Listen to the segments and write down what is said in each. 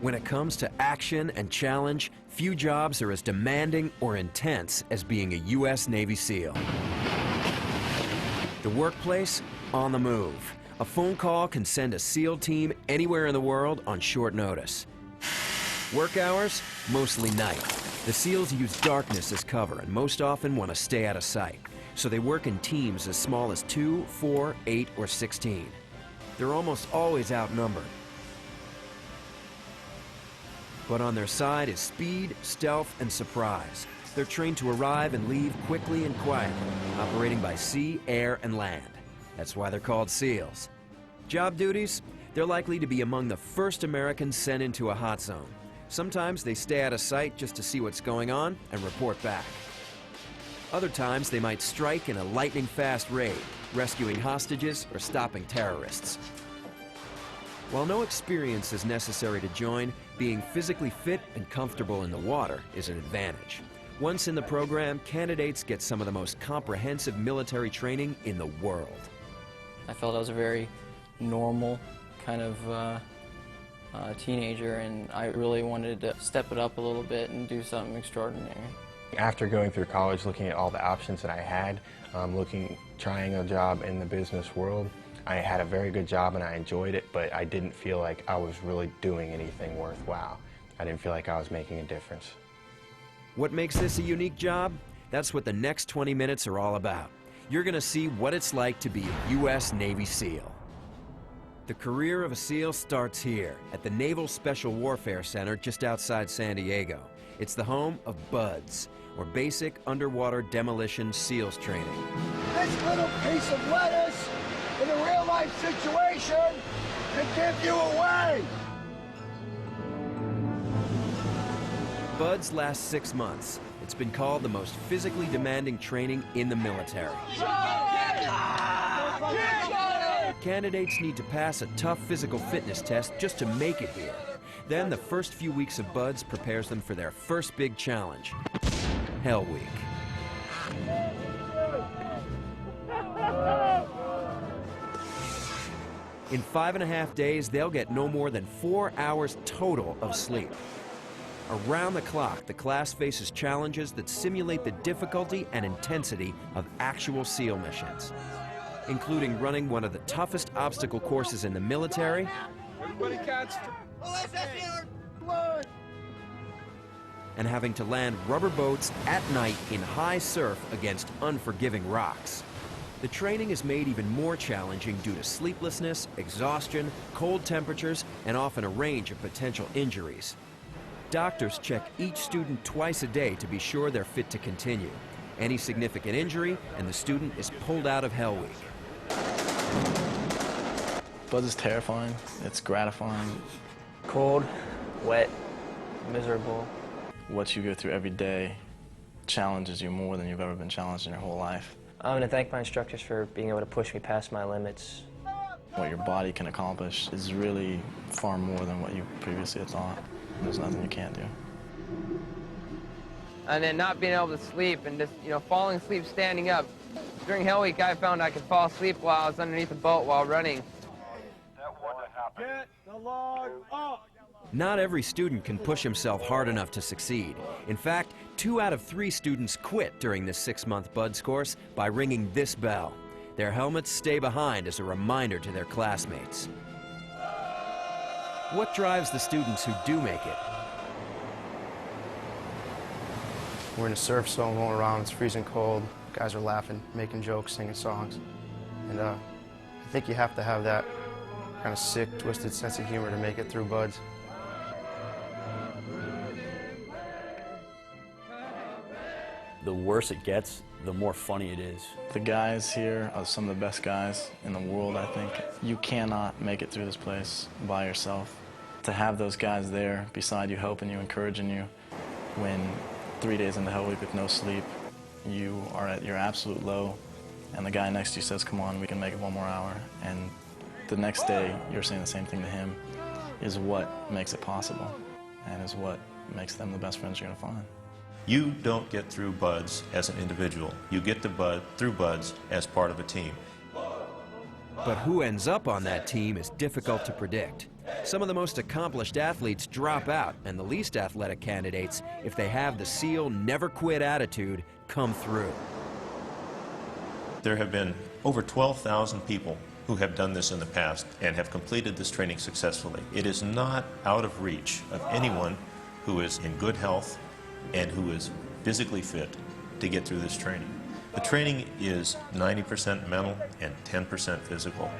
When it comes to action and challenge, few jobs are as demanding or intense as being a U.S. Navy SEAL. The workplace, on the move. A phone call can send a SEAL team anywhere in the world on short notice. Work hours, mostly night. The SEALs use darkness as cover and most often want to stay out of sight. So they work in teams as small as 2, 4, 8, or 16. They're almost always outnumbered. But on their side is speed, stealth, and surprise. They're trained to arrive and leave quickly and quietly, operating by sea, air, and land. That's why they're called SEALs. Job duties? They're likely to be among the first Americans sent into a hot zone. Sometimes they stay out of sight just to see what's going on and report back. Other times they might strike in a lightning-fast raid, rescuing hostages or stopping terrorists. While no experience is necessary to join, being physically fit and comfortable in the water is an advantage. Once in the program, candidates get some of the most comprehensive military training in the world. I felt I was a very normal kind of teenager, and I really wanted to step it up a little bit and do something extraordinary. After going through college, looking at all the options that I had, trying a job in the business world, I had a very good job and I enjoyed it, but I didn't feel like I was really doing anything worthwhile. I didn't feel like I was making a difference. What makes this a unique job? That's what the next 20 minutes are all about. You're going to see what it's like to be a U.S. Navy SEAL. The career of a SEAL starts here at the Naval Special Warfare Center just outside San Diego. It's the home of BUDS, or Basic Underwater Demolition SEALs Training. This little piece of lettuce in a real-life situation can give you away. BUDS lasts 6 months. It's been called the most physically demanding training in the military. Candidates need to pass a tough physical fitness test just to make it here. Then the first few weeks of BUDS prepares them for their first big challenge, Hell Week. In 5.5 days, they'll get no more than 4 hours total of sleep. Around the clock, the class faces challenges that simulate the difficulty and intensity of actual SEAL missions, including running one of the toughest obstacle courses in the military, and having to land rubber boats at night in high surf against unforgiving rocks. The training is made even more challenging due to sleeplessness, exhaustion, cold temperatures, and often a range of potential injuries. Doctors check each student twice a day to be sure they're fit to continue. Any significant injury, and the student is pulled out of Hell Week. BUDS is terrifying. It's gratifying. Cold, wet, miserable. What you go through every day challenges you more than you've ever been challenged in your whole life. I'm going to thank my instructors for being able to push me past my limits. What your body can accomplish is really far more than what you previously had thought. There's nothing you can't do. And then not being able to sleep and just, falling asleep standing up. During Hell Week, I found I could fall asleep while I was underneath the boat while running. Get the log up. Not every student can push himself hard enough to succeed. In fact, 2 out of 3 students quit during this 6-month BUDS course by ringing this bell. Their helmets stay behind as a reminder to their classmates. What drives the students who do make it? We're in a surf zone going around, it's freezing cold. Guys are laughing, making jokes, singing songs. And I think you have to have that kind of sick, twisted sense of humor to make it through BUDS. The worse it gets, the more funny it is. The guys here are some of the best guys in the world, I think. You cannot make it through this place by yourself. To have those guys there beside you, helping you, encouraging you, when 3 days into Hell Week with no sleep, you are at your absolute low, and the guy next to you says, come on, we can make it 1 more hour, and the next day you're saying the same thing to him, is what makes it possible, and is what makes them the best friends you're going to find. You don't get through BUDS as an individual. You get through BUDS as part of a team. But who ends up on that team is difficult to predict. Some of the most accomplished athletes drop out, and the least athletic candidates, if they have the SEAL never quit attitude, come through. There have been over 12,000 people who have done this in the past and have completed this training successfully. It is not out of reach of anyone who is in good health and who is physically fit to get through this training. The training is 90% mental and 10% physical.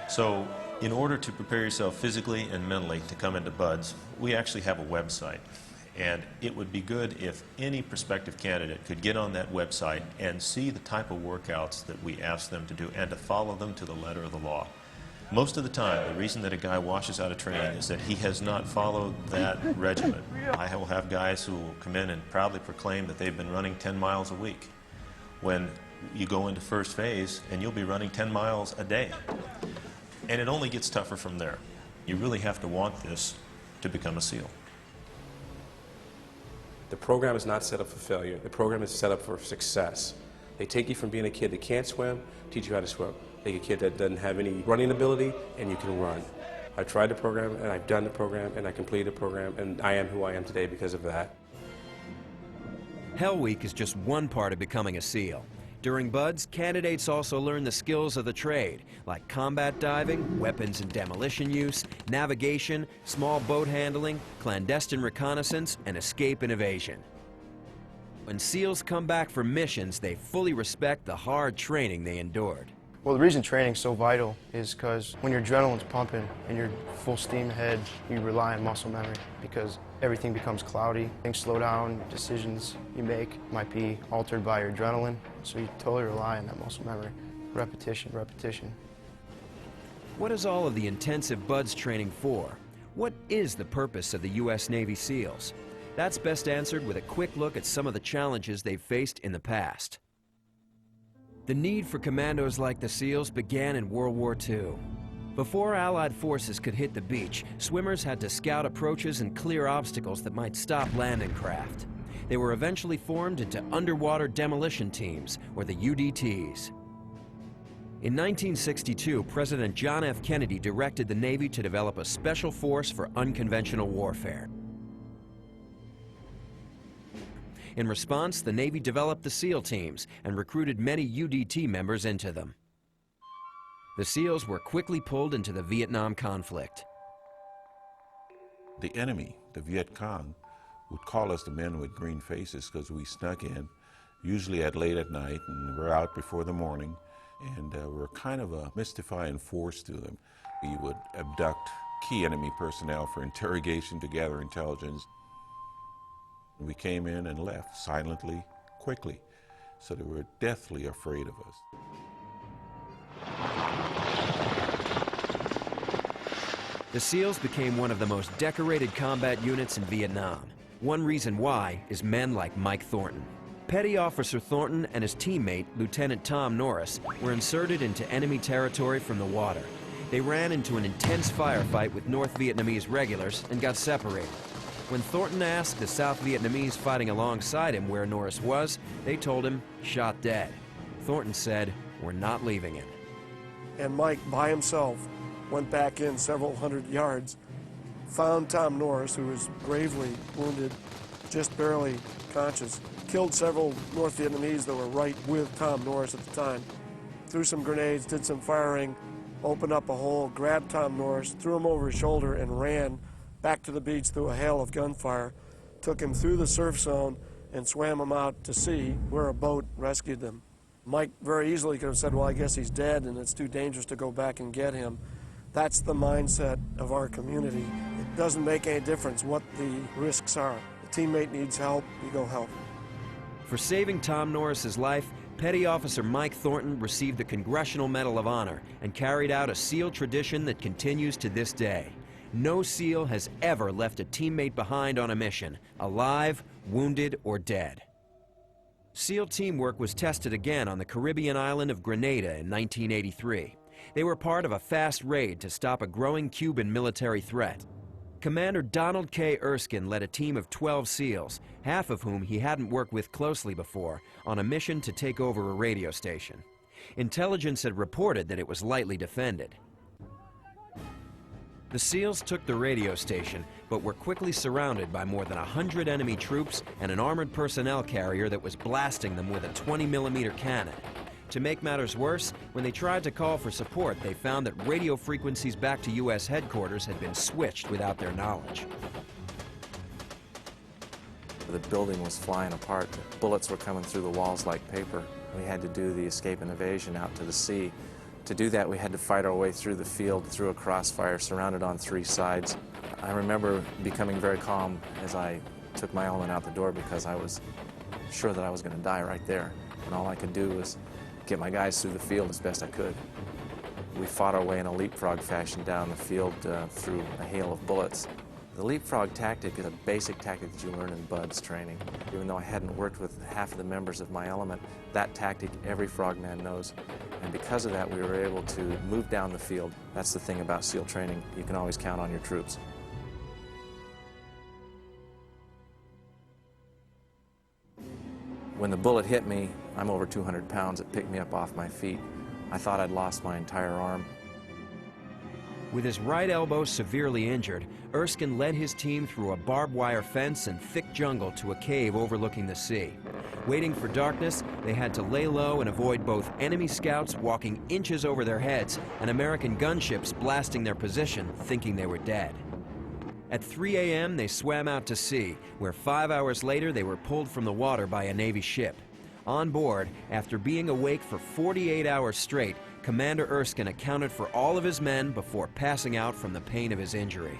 So in order to prepare yourself physically and mentally to come into BUD/S, we actually have a website. And it would be good if any prospective candidate could get on that website and see the type of workouts that we ask them to do and to follow them to the letter of the law. Most of the time, the reason that a guy washes out of training is that he has not followed that regimen. I will have guys who will come in and proudly proclaim that they've been running 10 miles a week, when you go into first phase and you'll be running 10 miles a day. And it only gets tougher from there. You really have to want this to become a SEAL. The program is not set up for failure. The program is set up for success. They take you from being a kid that can't swim, teach you how to swim. Take a kid that doesn't have any running ability, and you can run. I tried the program, and I've done the program, and I completed the program, and I am who I am today because of that. Hell Week is just one part of becoming a SEAL. During BUD/S, candidates also learn the skills of the trade, like combat diving, weapons and demolition use, navigation, small boat handling, clandestine reconnaissance, and escape and evasion. When SEALs come back for missions, they fully respect the hard training they endured. Well, the reason training's so vital is because when your adrenaline's pumping and you're full steam ahead, you rely on muscle memory because everything becomes cloudy. Things slow down, decisions you make might be altered by your adrenaline, so you totally rely on that muscle memory. Repetition, repetition. What is all of the intensive BUD/S training for? What is the purpose of the U.S. Navy SEALs? That's best answered with a quick look at some of the challenges they've faced in the past. The need for commandos like the SEALs began in World War II. Before Allied forces could hit the beach, swimmers had to scout approaches and clear obstacles that might stop landing craft. They were eventually formed into underwater demolition teams, or the UDTs. In 1962, President John F. Kennedy directed the Navy to develop a special force for unconventional warfare. In response, the Navy developed the SEAL teams and recruited many UDT members into them. The SEALs were quickly pulled into the Vietnam conflict. The enemy, the Viet Cong, would call us the men with green faces because we snuck in, usually late at night, and we're out before the morning, and we're kind of a mystifying force to them. We would abduct key enemy personnel for interrogation to gather intelligence. We came in and left silently, quickly, so they were deathly afraid of us. The SEALs became one of the most decorated combat units in Vietnam. One reason why is men like Mike Thornton. Petty Officer Thornton and his teammate, Lieutenant Tom Norris, were inserted into enemy territory from the water. They ran into an intense firefight with North Vietnamese regulars and got separated. When Thornton asked the South Vietnamese fighting alongside him where Norris was, they told him, shot dead. Thornton said, we're not leaving him. And Mike, by himself, went back in several hundred yards, found Tom Norris, who was gravely wounded, just barely conscious, killed several North Vietnamese that were right with Tom Norris at the time, threw some grenades, did some firing, opened up a hole, grabbed Tom Norris, threw him over his shoulder, and ran back to the beach through a hail of gunfire, took him through the surf zone, and swam him out to sea, where a boat rescued them. Mike very easily could have said, well, I guess he's dead and it's too dangerous to go back and get him. That's the mindset of our community. It doesn't make any difference what the risks are. The teammate needs help, you go help. For saving Tom Norris's life, Petty Officer Mike Thornton received the Congressional Medal of Honor and carried out a SEAL tradition that continues to this day. No SEAL has ever left a teammate behind on a mission, alive, wounded, or dead. SEAL teamwork was tested again on the Caribbean island of Grenada in 1983. They were part of a fast raid to stop a growing Cuban military threat. Commander Donald K. Erskine led a team of 12 SEALs, half of whom he hadn't worked with closely before, on a mission to take over a radio station. Intelligence had reported that it was lightly defended. The SEALs took the radio station, but were quickly surrounded by more than 100 enemy troops and an armored personnel carrier that was blasting them with a 20-millimeter cannon. To make matters worse, when they tried to call for support, they found that radio frequencies back to U.S. headquarters had been switched without their knowledge. The building was flying apart. Bullets were coming through the walls like paper. We had to do the escape and evasion out to the sea. To do that, we had to fight our way through the field, through a crossfire, surrounded on 3 sides. I remember becoming very calm as I took my element out the door because I was sure that I was going to die right there. And all I could do was get my guys through the field as best I could. We fought our way in a leapfrog fashion down the field through a hail of bullets. The leapfrog tactic is a basic tactic that you learn in BUD/S training. Even though I hadn't worked with half of the members of my element, that tactic every frogman knows. And because of that, we were able to move down the field. That's the thing about SEAL training. You can always count on your troops. When the bullet hit me, I'm over 200 pounds. It picked me up off my feet. I thought I'd lost my entire arm. With his right elbow severely injured, Erskine led his team through a barbed wire fence and thick jungle to a cave overlooking the sea. Waiting for darkness, they had to lay low and avoid both enemy scouts walking inches over their heads and American gunships blasting their position, thinking they were dead. At 3 a.m., they swam out to sea, where 5 hours later they were pulled from the water by a Navy ship. On board, after being awake for 48 hours straight, Commander Erskine accounted for all of his men before passing out from the pain of his injury.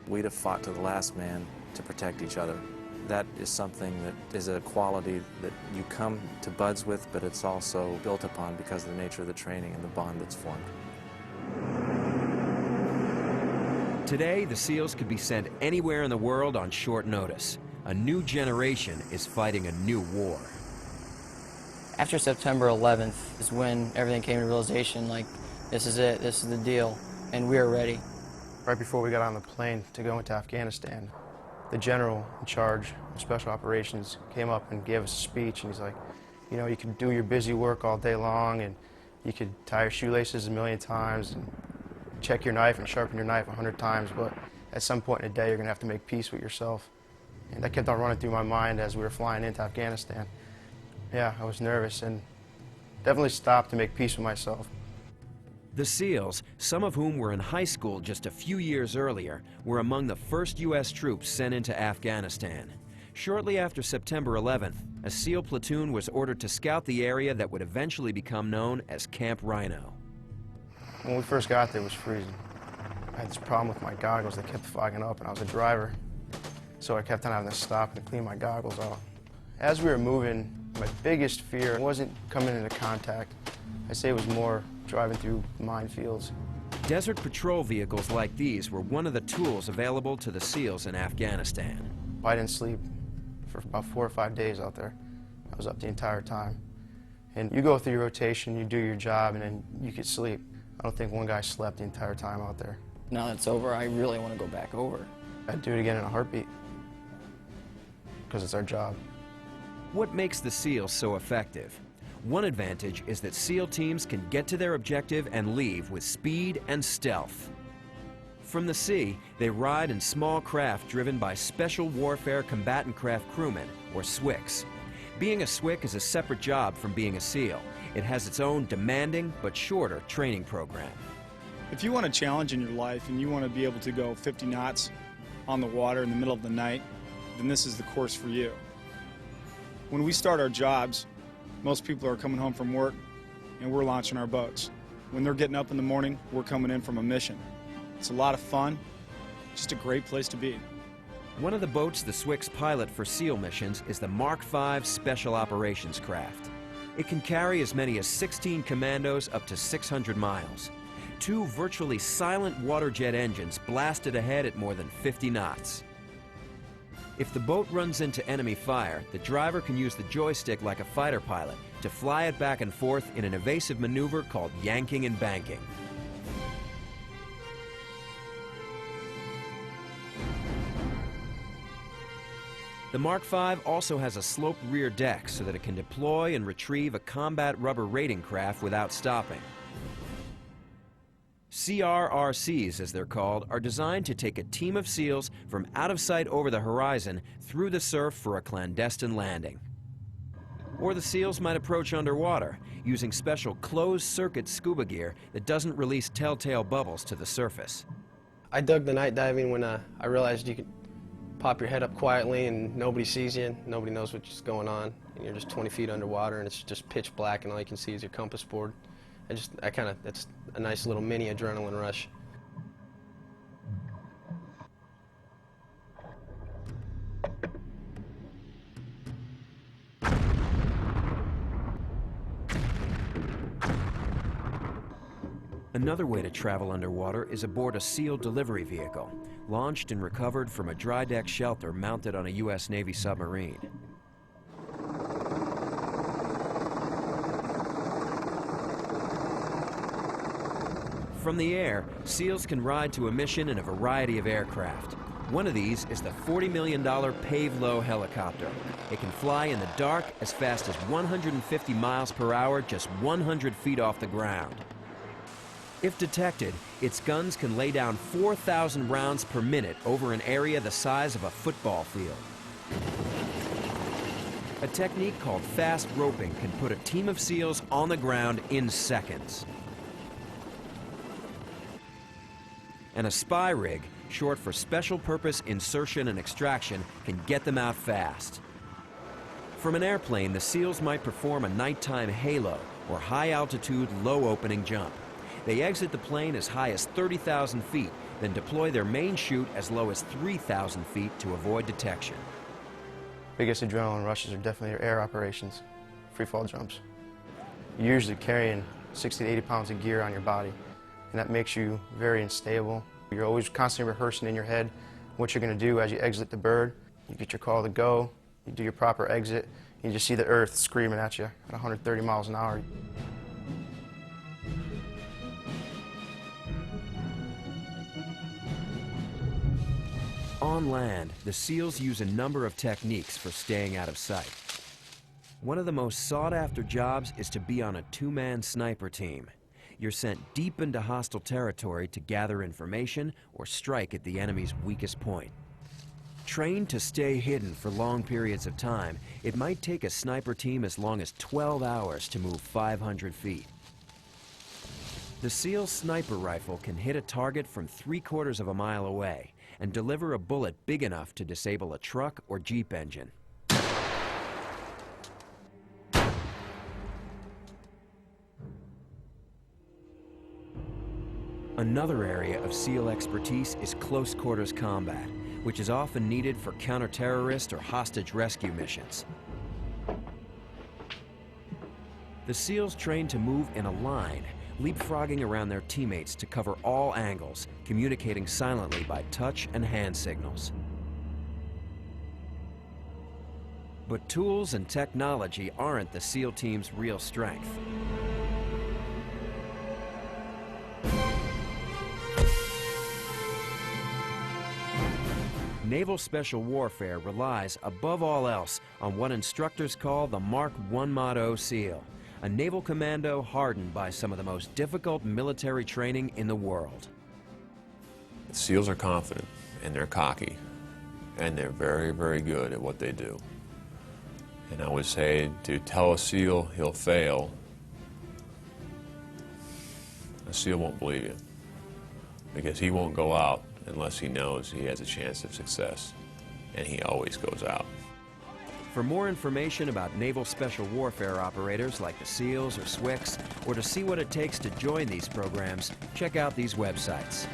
We'd have fought to the last man to protect each other. That is something that is a quality that you come to BUD/S with, but it's also built upon because of the nature of the training and the bond that's formed. Today, the SEALs could be sent anywhere in the world on short notice. A new generation is fighting a new war. After September 11th is when everything came to realization, like, this is it, this is the deal, and we are ready. Right before we got on the plane to go into Afghanistan, the general in charge of special operations came up and gave us a speech, and he's like, you know, you can do your busy work all day long, and you could tie your shoelaces a million times, and check your knife and sharpen your knife 100 times, but at some point in the day, you're gonna have to make peace with yourself. And that kept on running through my mind as we were flying into Afghanistan. Yeah, I was nervous and definitely stopped to make peace with myself. The SEALs, some of whom were in high school just a few years earlier, were among the first U.S. troops sent into Afghanistan. Shortly after September 11th, a SEAL platoon was ordered to scout the area that would eventually become known as Camp Rhino. When we first got there, it was freezing. I had this problem with my goggles. They kept fogging up, and I was a driver, so I kept on having to stop and clean my goggles off. As we were moving, my biggest fear wasn't coming into contact. I'd say it was more driving through minefields. Desert patrol vehicles like these were one of the tools available to the SEALs in Afghanistan. I didn't sleep for about 4 or 5 days out there. I was up the entire time. And you go through your rotation, you do your job, and then you could sleep. I don't think one guy slept the entire time out there. Now that it's over, I really want to go back over. I'd do it again in a heartbeat, because it's our job. What makes the SEALs so effective? One advantage is that SEAL teams can get to their objective and leave with speed and stealth. From the sea, they ride in small craft driven by Special Warfare Combatant Craft Crewmen, or SWCS. Being a SWCS is a separate job from being a SEAL. It has its own demanding but shorter training program. If you want a challenge in your life and you want to be able to go 50 knots on the water in the middle of the night, then this is the course for you. When we start our jobs, most people are coming home from work and we're launching our boats. When they're getting up in the morning, we're coming in from a mission. It's a lot of fun, just a great place to be. One of the boats the SWCS pilot for SEAL missions is the Mark V Special Operations Craft. It can carry as many as 16 commandos up to 600 miles. 2 virtually silent water jet engines blasted ahead at more than 50 knots. If the boat runs into enemy fire, the driver can use the joystick like a fighter pilot to fly it back and forth in an evasive maneuver called yanking and banking. The Mark V also has a sloped rear deck so that it can deploy and retrieve a combat rubber raiding craft without stopping. CRRCs, as they're called, are designed to take a team of SEALs from out of sight over the horizon through the surf for a clandestine landing. Or the SEALs might approach underwater, using special closed-circuit scuba gear that doesn't release telltale bubbles to the surface. I dug the night diving when I realized you could pop your head up quietly and nobody sees you, nobody knows what's going on, and you're just 20 feet underwater and it's just pitch black and all you it's your compass board. It's a nice little mini adrenaline rush. Another way to travel underwater is aboard a SEAL delivery vehicle, launched and recovered from a dry deck shelter mounted on a U.S. Navy submarine. From the air, SEALs can ride to a mission in a variety of aircraft. One of these is the $40 million Pave-Low helicopter. It can fly in the dark as fast as 150 miles per hour just 100 feet off the ground. If detected, its guns can lay down 4,000 rounds per minute over an area the size of a football field. A technique called fast roping can put a team of SEALs on the ground in seconds. And a spy rig, short for Special Purpose Insertion and Extraction, can get them out fast. From an airplane, the SEALs might perform a nighttime halo, or high-altitude, low-opening jump. They exit the plane as high as 30,000 feet, then deploy their main chute as low as 3,000 feet to avoid detection. Biggest adrenaline rushes are definitely your air operations, free fall jumps. You're usually carrying 60 to 80 pounds of gear on your body, and that makes you very unstable. You're always constantly rehearsing in your head what you're going to do as you exit the bird. You get your call to go, you do your proper exit, you just see the earth screaming at you at 130 miles an hour. On land, the SEALs use a number of techniques for staying out of sight. One of the most sought-after jobs is to be on a two-man sniper team. You're sent deep into hostile territory to gather information or strike at the enemy's weakest point. Trained to stay hidden for long periods of time, it might take a sniper team as long as 12 hours to move 500 feet. The SEAL sniper rifle can hit a target from 3/4 of a mile away and deliver a bullet big enough to disable a truck or Jeep engine. Another area of SEAL expertise is close quarters combat, which is often needed for counter-terrorist or hostage rescue missions. The SEALs train to move in a line, leapfrogging around their teammates to cover all angles, communicating silently by touch and hand signals. But tools and technology aren't the SEAL team's real strength. Naval Special Warfare relies, above all else, on what instructors call the Mark I Mod O SEAL, a naval commando hardened by some of the most difficult military training in the world. The SEALs are confident, and they're cocky, and they're very, very good at what they do. And I would say to tell a SEAL he'll fail, a SEAL won't believe you, because he won't go out unless he knows he has a chance of success, and he always goes out. For more information about Naval Special Warfare operators like the SEALs or SWCS, or to see what it takes to join these programs, check out these websites.